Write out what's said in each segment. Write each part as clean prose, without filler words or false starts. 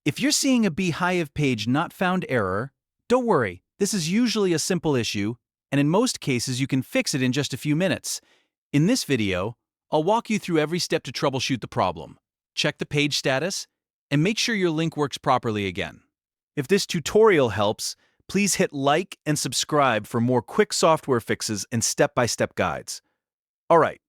If you're seeing a Beehiiv page not found error, don't worry, this is usually a simple issue, and in most cases you can fix it in just a few minutes. In this video, I'll walk you through every step to troubleshoot the problem, check the page status, and make sure your link works properly again. If this tutorial helps, please hit like and subscribe for more quick software fixes and step-by-step guides. Alright,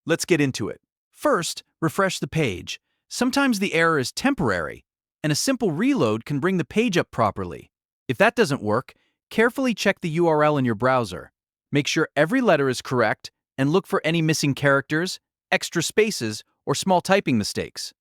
let's get into it. First, refresh the page. Sometimes the error is temporary, and a simple reload can bring the page up properly. If that doesn't work, carefully check the URL in your browser. Make sure every letter is correct and look for any missing characters, extra spaces, or small typing mistakes.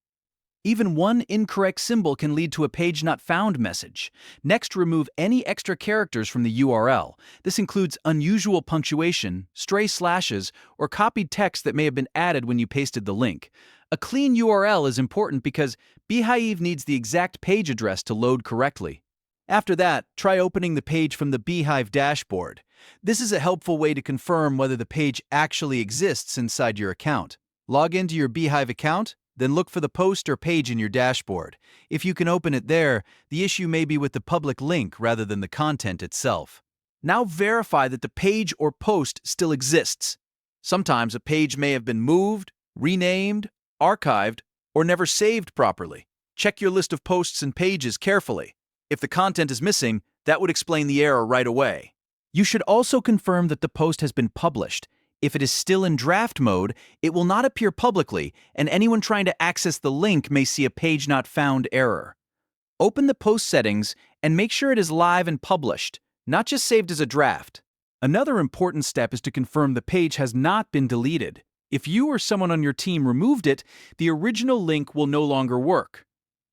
Even one incorrect symbol can lead to a page not found message. Next, remove any extra characters from the URL. This includes unusual punctuation, stray slashes, or copied text that may have been added when you pasted the link. A clean URL is important because Beehiiv needs the exact page address to load correctly. After that, try opening the page from the Beehiiv dashboard. This is a helpful way to confirm whether the page actually exists inside your account. Log into your Beehiiv account, then look for the post or page in your dashboard. If you can open it there, the issue may be with the public link rather than the content itself. Now verify that the page or post still exists. Sometimes a page may have been moved, renamed, archived, or never saved properly. Check your list of posts and pages carefully. If the content is missing, that would explain the error right away. You should also confirm that the post has been published. If it is still in draft mode, it will not appear publicly, and anyone trying to access the link may see a page not found error. Open the post settings and make sure it is live and published, not just saved as a draft. Another important step is to confirm the page has not been deleted. If you or someone on your team removed it, the original link will no longer work.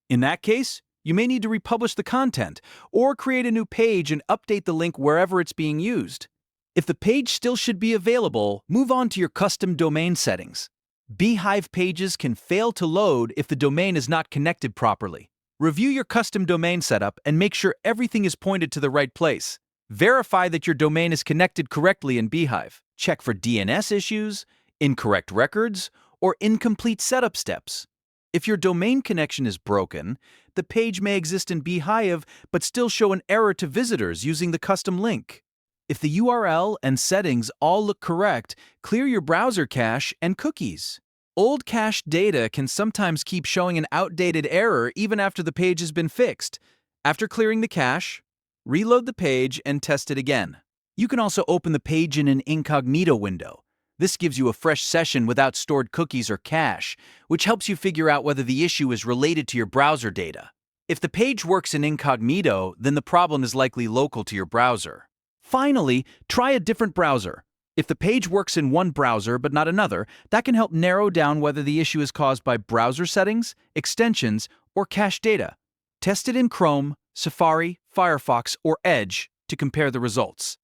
In that case, you may need to republish the content or create a new page and update the link wherever it's being used. If the page still should be available, move on to your custom domain settings. Beehiiv pages can fail to load if the domain is not connected properly. Review your custom domain setup and make sure everything is pointed to the right place. Verify that your domain is connected correctly in Beehiiv. Check for DNS issues, incorrect records, or incomplete setup steps. If your domain connection is broken, the page may exist in Beehiiv but still show an error to visitors using the custom link. If the URL and settings all look correct, clear your browser cache and cookies. Old cached data can sometimes keep showing an outdated error even after the page has been fixed. After clearing the cache, reload the page and test it again. You can also open the page in an Incognito window. This gives you a fresh session without stored cookies or cache, which helps you figure out whether the issue is related to your browser data. If the page works in Incognito, then the problem is likely local to your browser. Finally, try a different browser. If the page works in one browser but not another, that can help narrow down whether the issue is caused by browser settings, extensions, or cache data. Test it in Chrome, Safari, Firefox, or Edge to compare the results.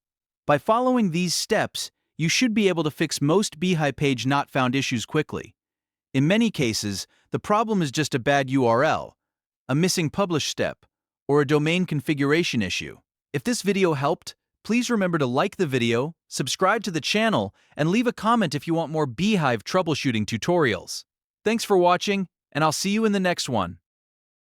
By following these steps, you should be able to fix most Beehiiv page not found issues quickly. In many cases, the problem is just a bad URL, a missing publish step, or a domain configuration issue. If this video helped, please remember to like the video, subscribe to the channel, and leave a comment if you want more Beehiiv troubleshooting tutorials. Thanks for watching, and I'll see you in the next one.